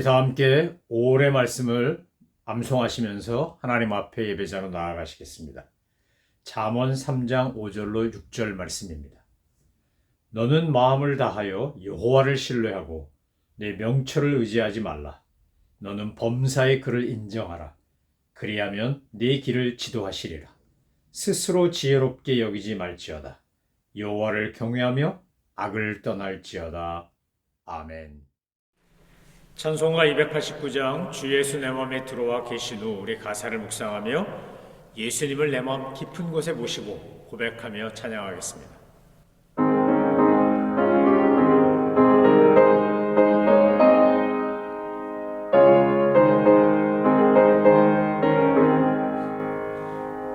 우리 다 함께 5월의 말씀을 암송하시면서 하나님 앞에 예배자로 나아가시겠습니다. 잠언 3장 5절로 6절 말씀입니다. 너는 마음을 다하여 여호와를 신뢰하고 내 명철을 의지하지 말라. 너는 범사의 그를 인정하라. 그리하면 네 길을 지도하시리라. 스스로 지혜롭게 여기지 말지어다. 여호와를 경외하며 악을 떠날지어다. 아멘. 찬송가 289장 주 예수 내 맘에 들어와 계신 후 우리 가사를 묵상하며 예수님을 내 맘 깊은 곳에 모시고 고백하며 찬양하겠습니다.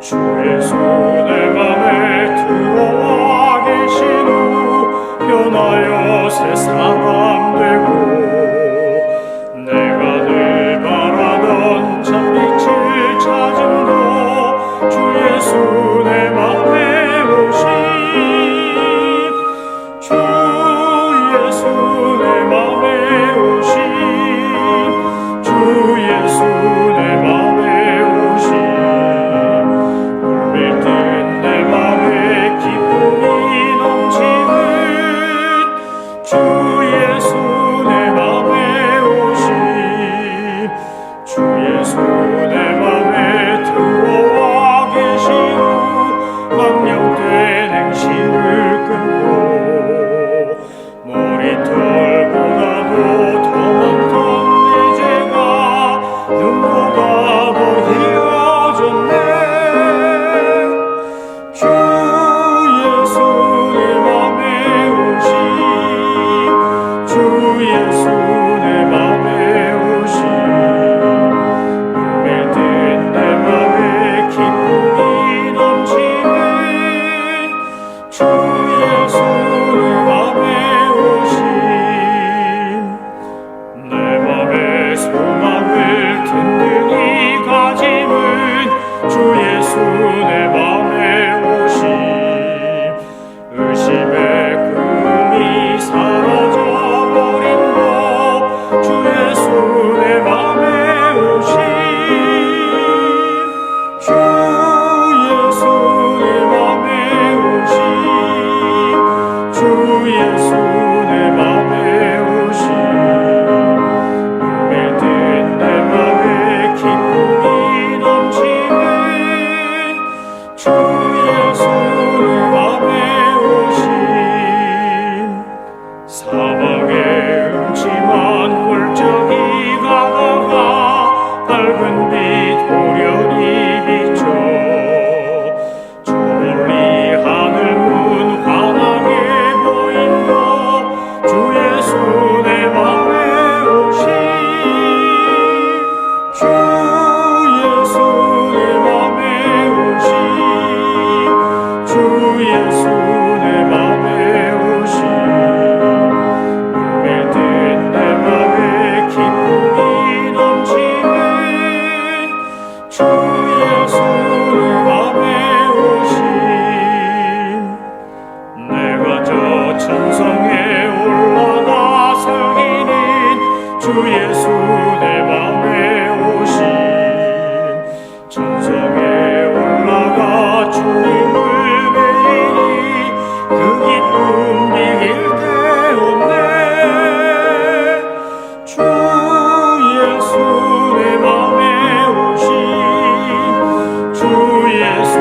주 예수 내 맘에 들어와 계신 후 변하여 새 사람 되고 내가 늘 바라던 참빛을 찾음도 주 예수 내 맘에 오심 주 예수 내 맘에 오심 주 예수 내 맘에 오심 울릴 듯 내 맘에 기쁨이 넘치는 주 예수 내 맘에 오심 주 예수 내 맘에 들어와 계신 후 망령된 행실을 끊고 머리털보다도 더 많던 내 죄가 눈보다 더 희어졌네 주 예수 내 맘에 오심 주 예수 내 맘에 오심 울릴 듯 내 맘에 기쁨이 넘치는 주 예수 내 맘에 오심 내 맘의 소망을 든든히 가짐은 주 예수 내 맘에 오심 의심의 금이 사라져버린 너 주 예수 내 맘에 오심 주 예수 내 맘에 오심 주 예수 내 맘에 오심 울릴 듯 내 맘에 기쁨이 넘치는 주 예수 내 맘에 오심 사막의 음침한 골짜기 가다가 밝은 빛 호련히 비춰 저 멀리 하늘 문 환하게 보인 너 주 예수 내 맘에 오심 주 예수 내 맘에 오심 주 예수 내 맘에 오심 울릴 듯 내 맘에 기쁨이 넘치는 주 예수 내 맘에 오심 내가 저 천성에 올라가 살기는 주 예수 내 맘에 오심 천성에 올라가 주님을 뵈니 그 기쁨 비길 데 없네 주 예수 내 맘에 오심 주 예수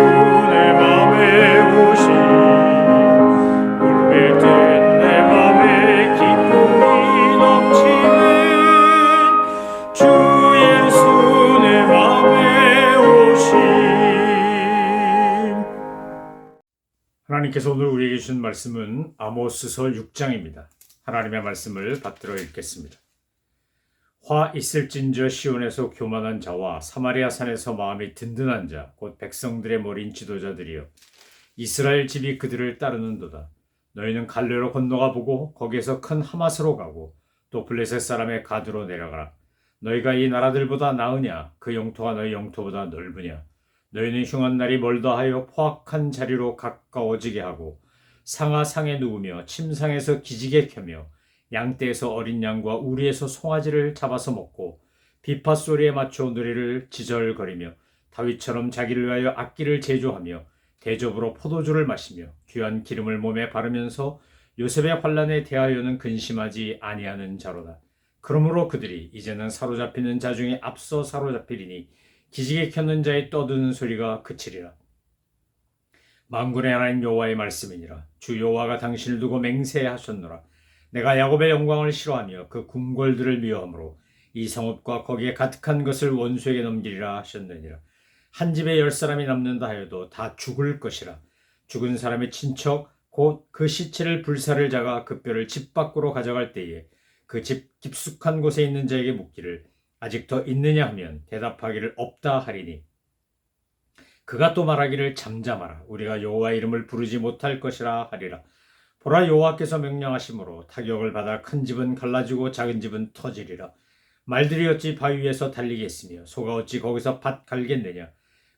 내 맘에 오심 울릴 듯 내 맘에 기쁨이 넘치는 주 예수 내 맘에 오심 하나님께서 오늘 우리에게 주신 말씀은 아모스서 6장입니다. 하나님의 말씀을 받들어 읽겠습니다. 화 있을진저 시온에서 교만한 자와 사마리아 산에서 마음이 든든한 자 곧 백성들의 머린 지도자들이여 이스라엘 집이 그들을 따르는도다. 너희는 갈레로 건너가 보고 거기에서 큰 하맛으로 가고 또 블레셋 사람의 가드로 내려가라. 너희가 이 나라들보다 나으냐? 그 영토가 너희 영토보다 넓으냐? 너희는 흉한 날이 멀다 하여 포악한 자리로 가까워지게 하고 상하상에 누우며 침상에서 기지개 켜며 양떼에서 어린 양과 우리에서 송아지를 잡아서 먹고 비파 소리에 맞춰 노래를 지절거리며 다윗처럼 자기를 위하여 악기를 제조하며 대접으로 포도주를 마시며 귀한 기름을 몸에 바르면서 요셉의 환난에 대하여는 근심하지 아니하는 자로다. 그러므로 그들이 이제는 사로잡히는 자 중에 앞서 사로잡히리니 기지개 켜는 자의 떠드는 소리가 그치리라. 만군의 하나님 여호와의 말씀이니라. 주 여호와가 당신을 두고 맹세하셨노라. 내가 야곱의 영광을 싫어하며 그 궁궐들을 미워하므로 이 성읍과 거기에 가득한 것을 원수에게 넘기리라 하셨느니라. 한 집에 10사람이 남는다 하여도 다 죽을 것이라. 죽은 사람의 친척 곧 그 시체를 불사를 자가 그 뼈를 집 밖으로 가져갈 때에 그 집 깊숙한 곳에 있는 자에게 묻기를 아직 더 있느냐 하면 대답하기를 없다 하리니 그가 또 말하기를 잠잠하라. 우리가 여호와의 이름을 부르지 못할 것이라 하리라. 보라, 여호와께서 명령하심으로 타격을 받아 큰 집은 갈라지고 작은 집은 터지리라. 말들이 어찌 바위 위에서 달리겠으며 소가 어찌 거기서 밭 갈겠느냐.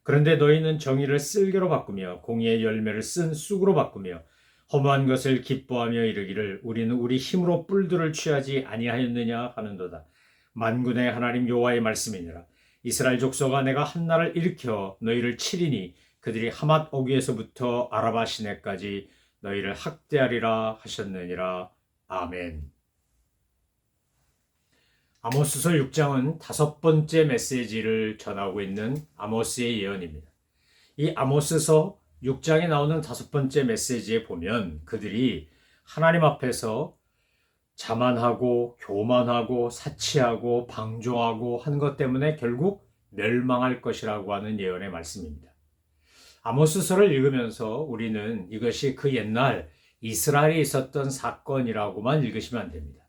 그런데 너희는 정의를 쓸개로 바꾸며 공의의 열매를 쓴 쑥으로 바꾸며 허무한 것을 기뻐하며 이르기를 우리는 우리 힘으로 뿔들을 취하지 아니하였느냐 하는도다. 만군의 하나님 여호와의 말씀이니라. 이스라엘 족속아, 내가 한나를 일으켜 너희를 치리니 그들이 하맛 어귀에서부터 아라바 시내까지 너희를 학대하리라 하셨느니라. 아멘. 아모스서 6장은 5번째 메시지를 전하고 있는 아모스의 예언입니다. 이 아모스서 6장에 나오는 5번째 메시지에 보면 그들이 하나님 앞에서 자만하고 교만하고 사치하고 방종하고 한 것 때문에 결국 멸망할 것이라고 하는 예언의 말씀입니다. 아모스서를 읽으면서 우리는 이것이 그 옛날 이스라엘에 있었던 사건이라고만 읽으시면 안 됩니다.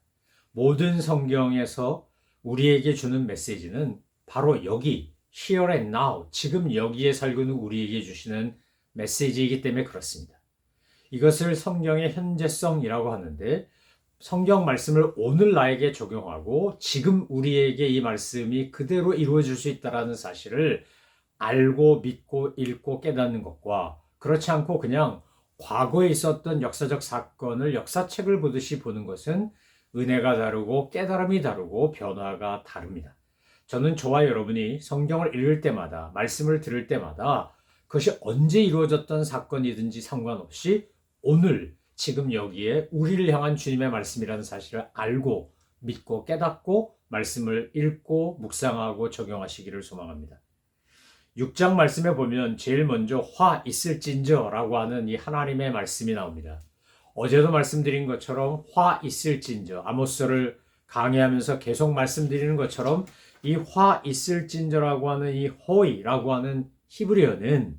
모든 성경에서 우리에게 주는 메시지는 바로 여기, here and now, 지금 여기에 살고 있는 우리에게 주시는 메시지이기 때문에 그렇습니다. 이것을 성경의 현재성이라고 하는데 성경 말씀을 오늘 나에게 적용하고 지금 우리에게 이 말씀이 그대로 이루어질 수 있다는 사실을 알고 믿고 읽고 깨닫는 것과 그렇지 않고 그냥 과거에 있었던 역사적 사건을 역사책을 보듯이 보는 것은 은혜가 다르고 깨달음이 다르고 변화가 다릅니다. 저는 저와 여러분이 성경을 읽을 때마다 말씀을 들을 때마다 그것이 언제 이루어졌던 사건이든지 상관없이 오늘 지금 여기에 우리를 향한 주님의 말씀이라는 사실을 알고 믿고 깨닫고 말씀을 읽고 묵상하고 적용하시기를 소망합니다. 6장 말씀에 보면 제일 먼저 화 있을진저 라고 하는 이 하나님의 말씀이 나옵니다. 어제도 말씀드린 것처럼 화 있을진저, 아모스를 강의하면서 계속 말씀드리는 것처럼 이 화 있을진저라고 하는 이 호이라고 하는 히브리어는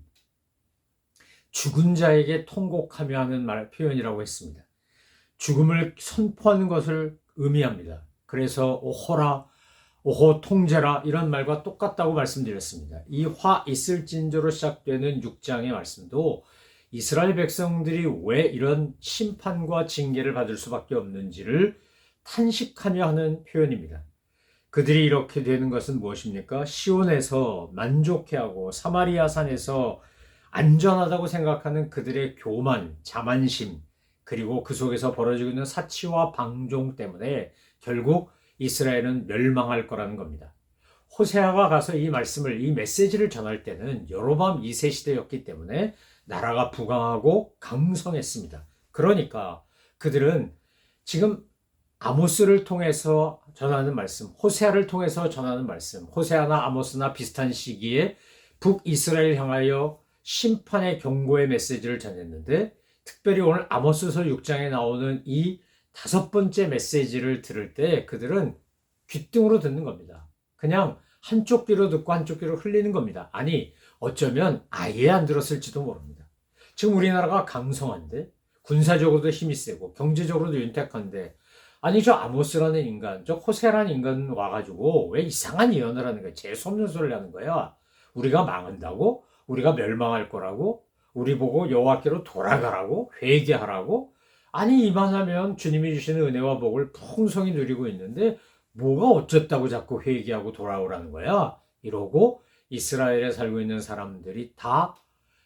죽은 자에게 통곡하며 하는 표현이라고 했습니다. 죽음을 선포하는 것을 의미합니다. 그래서 오호라, 오호 통제라 이런 말과 똑같다고 말씀드렸습니다. 이 화 있을진저로 시작되는 6장의 말씀도 이스라엘 백성들이 왜 이런 심판과 징계를 받을 수밖에 없는지를 탄식하며 하는 표현입니다. 그들이 이렇게 되는 것은 무엇입니까? 시온에서 만족해하고 사마리아 산에서 안전하다고 생각하는 그들의 교만, 자만심, 그리고 그 속에서 벌어지고 있는 사치와 방종 때문에 결국 이스라엘은 멸망할 거라는 겁니다. 호세아가 가서 이 말씀을, 이 메시지를 전할 때는 여로보암 2세 시대였기 때문에 나라가 부강하고 강성했습니다. 그러니까 그들은 지금 아모스를 통해서 전하는 말씀, 호세아를 통해서 전하는 말씀, 호세아나 아모스나 비슷한 시기에 북이스라엘 향하여 심판의 경고의 메시지를 전했는데 특별히 오늘 아모스서 6장에 나오는 이 5번째 메시지를 들을 때 그들은 귓등으로 듣는 겁니다. 그냥 한쪽 귀로 듣고 한쪽 귀로 흘리는 겁니다. 아니, 어쩌면 아예 안 들었을지도 모릅니다. 지금 우리나라가 강성한데 군사적으로도 힘이 세고 경제적으로도 윤택한데 아니 저 아모스라는 인간, 저 호세라는 인간 와가지고 왜 이상한 예언을 하는 거야? 재수없는 소리를 하는 거야. 우리가 망한다고? 우리가 멸망할 거라고? 우리 보고 여호와께로 돌아가라고? 회개하라고? 아니 이만하면 주님이 주시는 은혜와 복을 풍성히 누리고 있는데 뭐가 어쨌다고 자꾸 회개하고 돌아오라는 거야? 이러고 이스라엘에 살고 있는 사람들이 다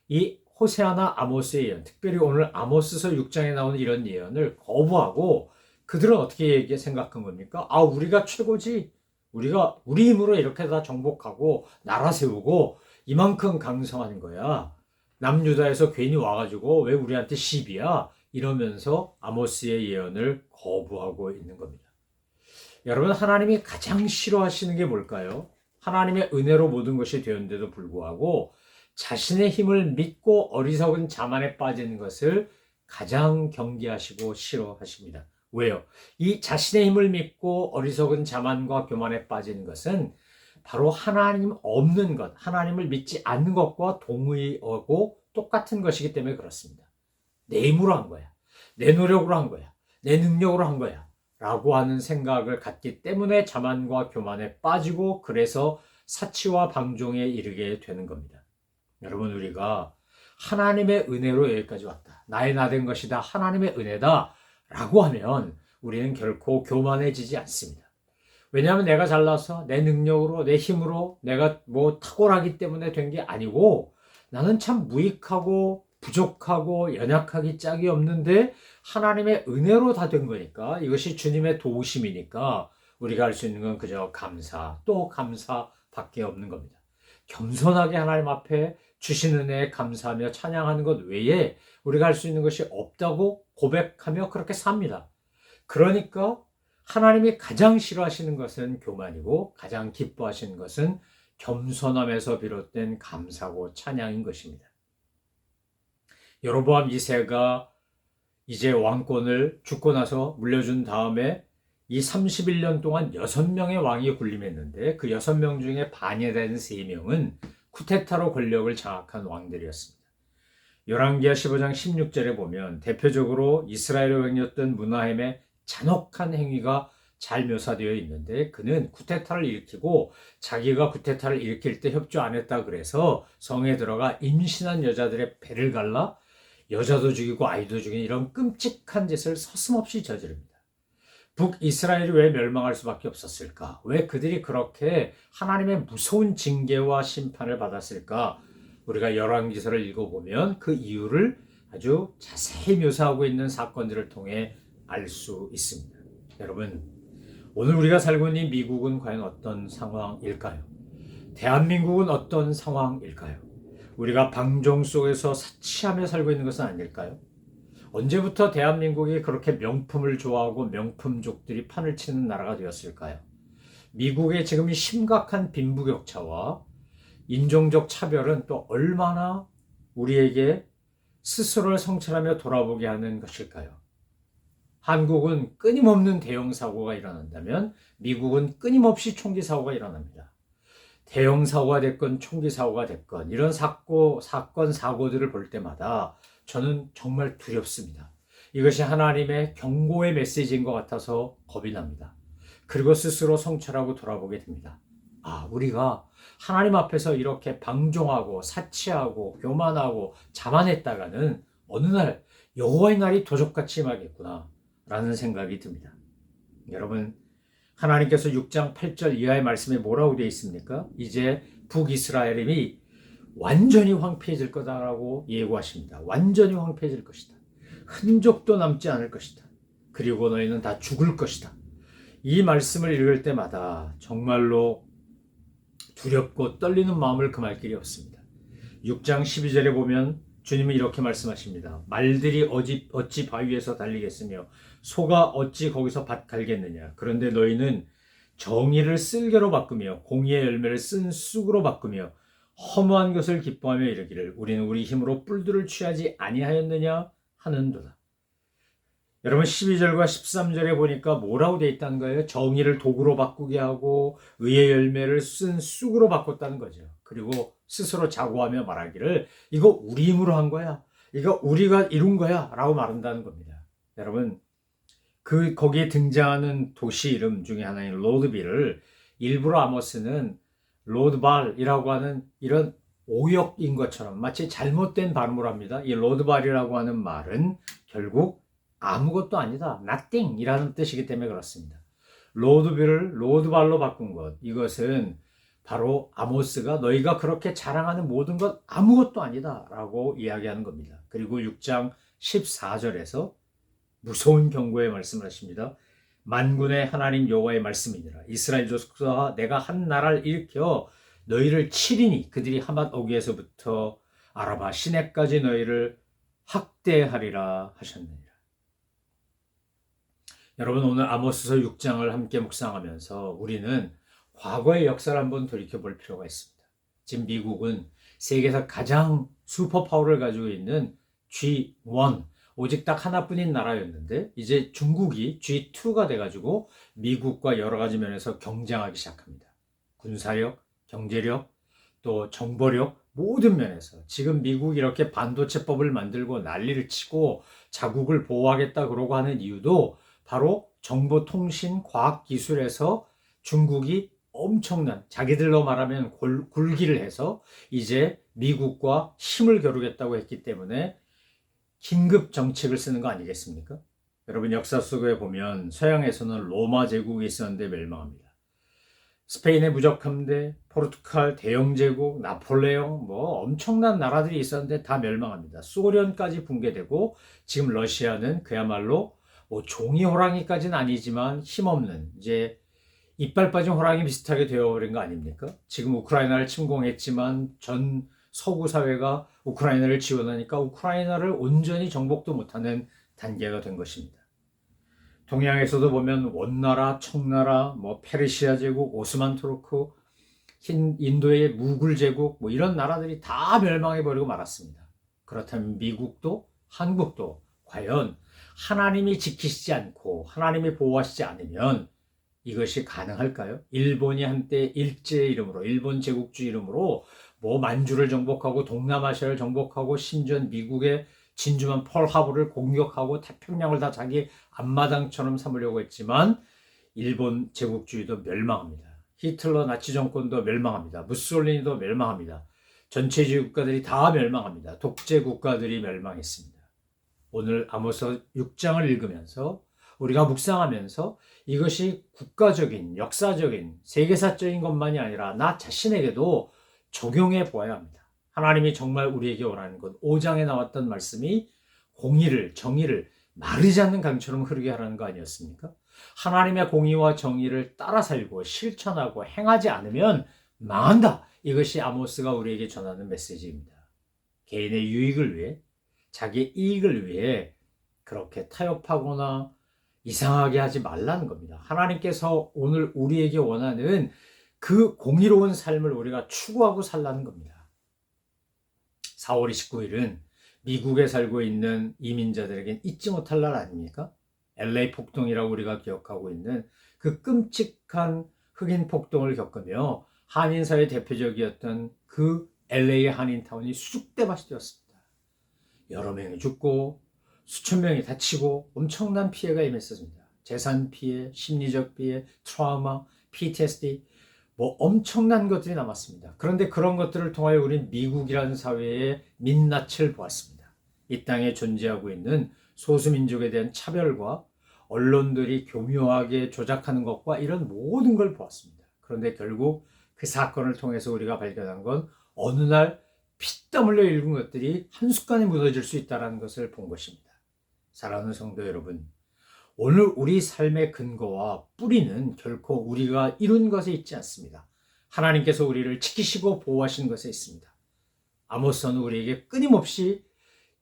이 호세아나 아모스의 예언, 특별히 오늘 아모스서 6장에 나오는 이런 예언을 거부하고 그들은 어떻게 생각한 겁니까? 아, 우리가 최고지. 우리가 우리 힘으로 이렇게 다 정복하고 나라 세우고 이만큼 강성한 거야. 남유다에서 괜히 와가지고 왜 우리한테 시비야? 이러면서 아모스의 예언을 거부하고 있는 겁니다. 여러분, 하나님이 가장 싫어하시는 게 뭘까요? 하나님의 은혜로 모든 것이 되었는데도 불구하고 자신의 힘을 믿고 어리석은 자만에 빠지는 것을 가장 경계하시고 싫어하십니다. 왜요? 이 자신의 힘을 믿고 어리석은 자만과 교만에 빠지는 것은 바로 하나님 없는 것, 하나님을 믿지 않는 것과 동의하고 똑같은 것이기 때문에 그렇습니다. 내 힘으로 한 거야. 내 노력으로 한 거야. 내 능력으로 한 거야. 라고 하는 생각을 갖기 때문에 자만과 교만에 빠지고 그래서 사치와 방종에 이르게 되는 겁니다. 여러분, 우리가 하나님의 은혜로 여기까지 왔다. 나의 나된 것이다. 하나님의 은혜다. 라고 하면 우리는 결코 교만해지지 않습니다. 왜냐하면 내가 잘나서 내 능력으로 내 힘으로 내가 뭐 탁월하기 때문에 된 게 아니고 나는 참 무익하고 부족하고 연약하기 짝이 없는데 하나님의 은혜로 다 된 거니까 이것이 주님의 도우심이니까 우리가 할 수 있는 건 그저 감사 또 감사밖에 없는 겁니다. 겸손하게 하나님 앞에 주신 은혜에 감사하며 찬양하는 것 외에 우리가 할 수 있는 것이 없다고 고백하며 그렇게 삽니다. 그러니까 하나님이 가장 싫어하시는 것은 교만이고 가장 기뻐하시는 것은 겸손함에서 비롯된 감사고 찬양인 것입니다. 여로보암 2세가 이제 왕권을 죽고 나서 물려준 다음에 이 31년 동안 6명의 왕이 군림했는데 그 6명 중에 반이 되는 3명은 쿠데타로 권력을 장악한 왕들이었습니다. 열왕기하 15장 16절에 보면 대표적으로 이스라엘의 왕이었던 므나헴의 잔혹한 행위가 잘 묘사되어 있는데 그는 쿠데타를 일으키고 자기가 쿠데타를 일으킬 때 협조 안 했다 그래서 성에 들어가 임신한 여자들의 배를 갈라 여자도 죽이고 아이도 죽이는 이런 끔찍한 짓을 서슴없이 저지릅니다. 북이스라엘이 왜 멸망할 수밖에 없었을까? 왜 그들이 그렇게 하나님의 무서운 징계와 심판을 받았을까? 우리가 열왕기서를 읽어보면 그 이유를 아주 자세히 묘사하고 있는 사건들을 통해 알 수 있습니다. 여러분, 오늘 우리가 살고 있는 미국은 과연 어떤 상황일까요? 대한민국은 어떤 상황일까요? 우리가 방종 속에서 사치하며 살고 있는 것은 아닐까요? 언제부터 대한민국이 그렇게 명품을 좋아하고 명품족들이 판을 치는 나라가 되었을까요? 미국의 지금 이 심각한 빈부격차와 인종적 차별은 또 얼마나 우리에게 스스로를 성찰하며 돌아보게 하는 것일까요? 한국은 끊임없는 대형 사고가 일어난다면 미국은 끊임없이 총기 사고가 일어납니다. 대형 사고가 됐건 총기 사고가 됐건 이런 사건 사고들을 볼 때마다 저는 정말 두렵습니다. 이것이 하나님의 경고의 메시지인 것 같아서 겁이 납니다. 그리고 스스로 성찰하고 돌아보게 됩니다. 아, 우리가 하나님 앞에서 이렇게 방종하고 사치하고 교만하고 자만했다가는 어느 날 여호와의 날이 도적같이 임하겠구나 라는 생각이 듭니다. 여러분, 하나님께서 6장 8절 이하의 말씀에 뭐라고 되어 있습니까? 이제 북이스라엘이 완전히 황폐해질 거다라고 예고하십니다. 완전히 황폐해질 것이다. 흔적도 남지 않을 것이다. 그리고 너희는 다 죽을 것이다. 이 말씀을 읽을 때마다 정말로 두렵고 떨리는 마음을 금할 길이 없습니다. 6장 12절에 보면 주님은 이렇게 말씀하십니다. 말들이 어찌 바위에서 달리겠으며 소가 어찌 거기서 밭 갈겠느냐. 그런데 너희는 정의를 쓸개로 바꾸며 공의의 열매를 쓴 쑥으로 바꾸며 허무한 것을 기뻐하며 이르기를 우리는 우리 힘으로 뿔들을 취하지 아니하였느냐 하는도다. 여러분 12절과 13절에 보니까 뭐라고 되어 있다는 거예요? 정의를 도구로 바꾸게 하고 의의 열매를 쓴 쑥으로 바꿨다는 거죠. 그리고 스스로 자고하며 말하기를 이거 우리 힘으로 한 거야. 이거 우리가 이룬 거야 라고 말한다는 겁니다. 여러분 거기에 등장하는 도시 이름 중에 하나인 로드빌을 일부러 아모스는 로드발이라고 하는 이런 오역인 것처럼 마치 잘못된 발음을 합니다. 이 로드발이라고 하는 말은 결국 아무것도 아니다. nothing 이라는 뜻이기 때문에 그렇습니다. 로드빌을 로드발로 바꾼 것, 이것은 바로 아모스가 너희가 그렇게 자랑하는 모든 것 아무것도 아니다 라고 이야기하는 겁니다. 그리고 6장 14절에서 무서운 경고의 말씀을 하십니다. 만군의 하나님 여호와의 말씀이니라. 이스라엘 족속아 내가 한 나라를 일으켜 너희를 치리니 그들이 하맛 어귀에서부터 아라바 시내까지 너희를 학대하리라 하셨느니라. 여러분 오늘 아모스서 6장을 함께 묵상하면서 우리는 과거의 역사를 한번 돌이켜볼 필요가 있습니다. 지금 미국은 세계에서 가장 슈퍼파워를 가지고 있는 G1, 오직 딱 하나뿐인 나라였는데 이제 중국이 G2가 돼가지고 미국과 여러 가지 면에서 경쟁하기 시작합니다. 군사력, 경제력, 또 정보력 모든 면에서 지금 미국이 이렇게 반도체법을 만들고 난리를 치고 자국을 보호하겠다 그러고 하는 이유도 바로 정보통신 과학기술에서 중국이 엄청난 자기들로 말하면 굴기를 해서 이제 미국과 힘을 겨루겠다고 했기 때문에 긴급 정책을 쓰는 거 아니겠습니까? 여러분 역사 속에 보면 서양에서는 로마 제국이 있었는데 멸망합니다. 스페인의 무적함대, 포르투갈 대영제국, 나폴레옹 뭐 엄청난 나라들이 있었는데 다 멸망합니다. 소련까지 붕괴되고 지금 러시아는 그야말로 뭐 종이 호랑이까지는 아니지만 힘없는 이제 이빨 빠진 호랑이 비슷하게 되어버린 거 아닙니까? 지금 우크라이나를 침공했지만 전 서구 사회가 우크라이나를 지원하니까 우크라이나를 온전히 정복도 못하는 단계가 된 것입니다. 동양에서도 보면 원나라, 청나라, 뭐 페르시아 제국, 오스만 투르크, 인도의 무굴 제국 뭐 이런 나라들이 다 멸망해 버리고 말았습니다. 그렇다면 미국도 한국도 과연 하나님이 지키시지 않고 하나님이 보호하시지 않으면 이것이 가능할까요? 일본이 한때 일제의 이름으로 일본 제국주의 이름으로 뭐 만주를 정복하고 동남아시아를 정복하고 심지어 미국의 진주만 펄하버를 공격하고 태평양을 다 자기 앞마당처럼 삼으려고 했지만 일본 제국주의도 멸망합니다. 히틀러 나치 정권도 멸망합니다. 무솔리니도 멸망합니다. 전체주의 국가들이 다 멸망합니다. 독재 국가들이 멸망했습니다. 오늘 아모스 6장을 읽으면서 우리가 묵상하면서 이것이 국가적인, 역사적인, 세계사적인 것만이 아니라 나 자신에게도 적용해 보아야 합니다. 하나님이 정말 우리에게 원하는 것, 5장에 나왔던 말씀이 공의를, 정의를 마르지 않는 강처럼 흐르게 하라는 거 아니었습니까? 하나님의 공의와 정의를 따라 살고 실천하고 행하지 않으면 망한다. 이것이 아모스가 우리에게 전하는 메시지입니다. 개인의 유익을 위해, 자기의 이익을 위해 그렇게 타협하거나 이상하게 하지 말라는 겁니다. 하나님께서 오늘 우리에게 원하는 그 공의로운 삶을 우리가 추구하고 살라는 겁니다. 4월 29일은 미국에 살고 있는 이민자들에겐 잊지 못할 날 아닙니까? LA 폭동이라고 우리가 기억하고 있는 그 끔찍한 흑인 폭동을 겪으며 한인사회 대표적이었던 그 LA의 한인타운이 수죽대밭이 되었습니다. 여러 명이 죽고 수천 명이 다치고 엄청난 피해가 임했습니다. 재산 피해, 심리적 피해, 트라우마, PTSD 뭐 엄청난 것들이 남았습니다. 그런데 그런 것들을 통하여 우리는 미국이라는 사회의 민낯을 보았습니다. 이 땅에 존재하고 있는 소수민족에 대한 차별과 언론들이 교묘하게 조작하는 것과 이런 모든 걸 보았습니다. 그런데 결국 그 사건을 통해서 우리가 발견한 건 어느 날 피땀 흘려 읽은 것들이 한순간에 무너질 수 있다는 것을 본 것입니다. 사랑하는 성도 여러분, 오늘 우리 삶의 근거와 뿌리는 결코 우리가 이룬 것에 있지 않습니다. 하나님께서 우리를 지키시고 보호하신 것에 있습니다. 아모스는 우리에게 끊임없이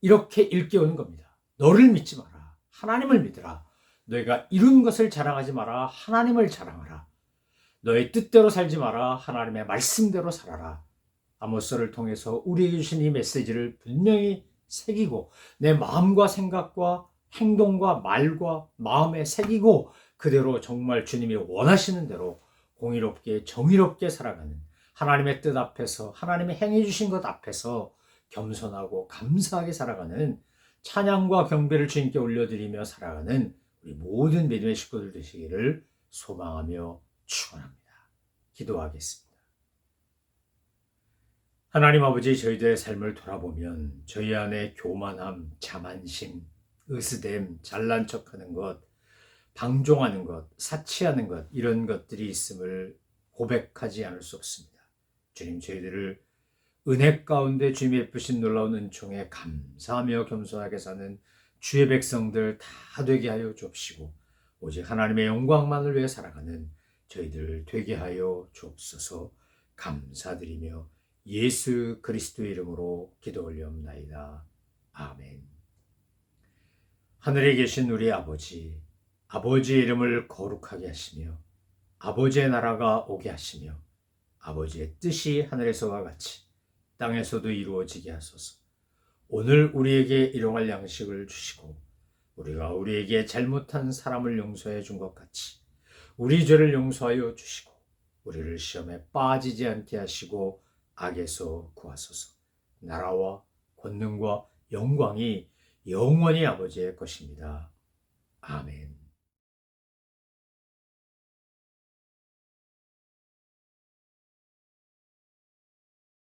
이렇게 일깨우는 겁니다. 너를 믿지 마라. 하나님을 믿으라. 너희가 이룬 것을 자랑하지 마라. 하나님을 자랑하라. 너의 뜻대로 살지 마라. 하나님의 말씀대로 살아라. 아모스를 통해서 우리에게 주신 이 메시지를 분명히 새기고 내 마음과 생각과 행동과 말과 마음에 새기고 그대로 정말 주님이 원하시는 대로 공의롭게 정의롭게 살아가는 하나님의 뜻 앞에서 하나님이 행해 주신 것 앞에서 겸손하고 감사하게 살아가는 찬양과 경배를 주님께 올려드리며 살아가는 우리 모든 믿음의 식구들 되시기를 소망하며 축원합니다. 기도하겠습니다. 하나님 아버지, 저희들의 삶을 돌아보면 저희 안에 교만함, 자만심, 으스댐, 잘난 척하는 것, 방종하는 것, 사치하는 것 이런 것들이 있음을 고백하지 않을 수 없습니다. 주님, 저희들을 은혜 가운데 주님의 예쁘신 놀라운 은총에 감사하며 겸손하게 사는 주의 백성들 다 되게 하여 주옵시고 오직 하나님의 영광만을 위해 살아가는 저희들 되게 하여 주옵소서. 감사드리며 예수 그리스도의 이름으로 기도 올리옵나이다. 아멘. 하늘에 계신 우리 아버지, 아버지의 이름을 거룩하게 하시며 아버지의 나라가 오게 하시며 아버지의 뜻이 하늘에서와 같이 땅에서도 이루어지게 하소서. 오늘 우리에게 일용할 양식을 주시고 우리가 우리에게 잘못한 사람을 용서해 준 것 같이 우리 죄를 용서하여 주시고 우리를 시험에 빠지지 않게 하시고 악에서 구하소서. 나라와 권능과 영광이 영원히 아버지의 것입니다. 아멘.